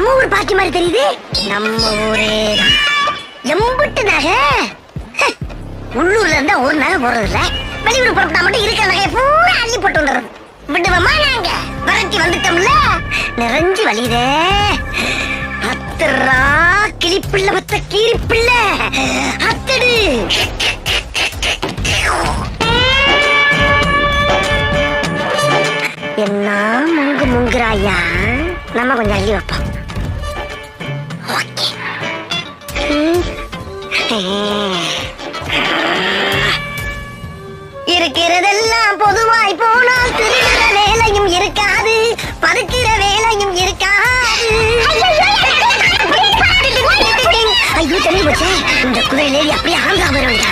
நம்ம ஊர் பாட்டி மாதிரி தெரியுது. நம்ம ஊரே எம்பிட்டு நகை. உள்ளூர்ல இருந்தா ஒரு நகை போறது இல்ல, வெளியூர் புறப்பட்டா மட்டும் இருக்கிற நகையை பூரா அள்ளி போட்டு வந்துடுறது. விடுவோமா நாங்க? வரட்டி வந்துட்டோம்ல, நிறைஞ்சு வலிதே. அத்தரா கிளிப்பிள்ள மத்த கீரிப்பிள்ள அத்தடு. என்ன முங்குறாயா? நம்ம கொஞ்சம் அள்ளி வைப்போம். இருக்கிறதெல்லாம் பொதுவாய் போனால் திருடுற வேலையும் இருக்காது, பதுக்கிற வேலையும் இருக்காது. ஐயோ தெரியும் போச்சே, இந்த குதிரை லேடி அப்படியே ஆந்திரா வருவாங்க.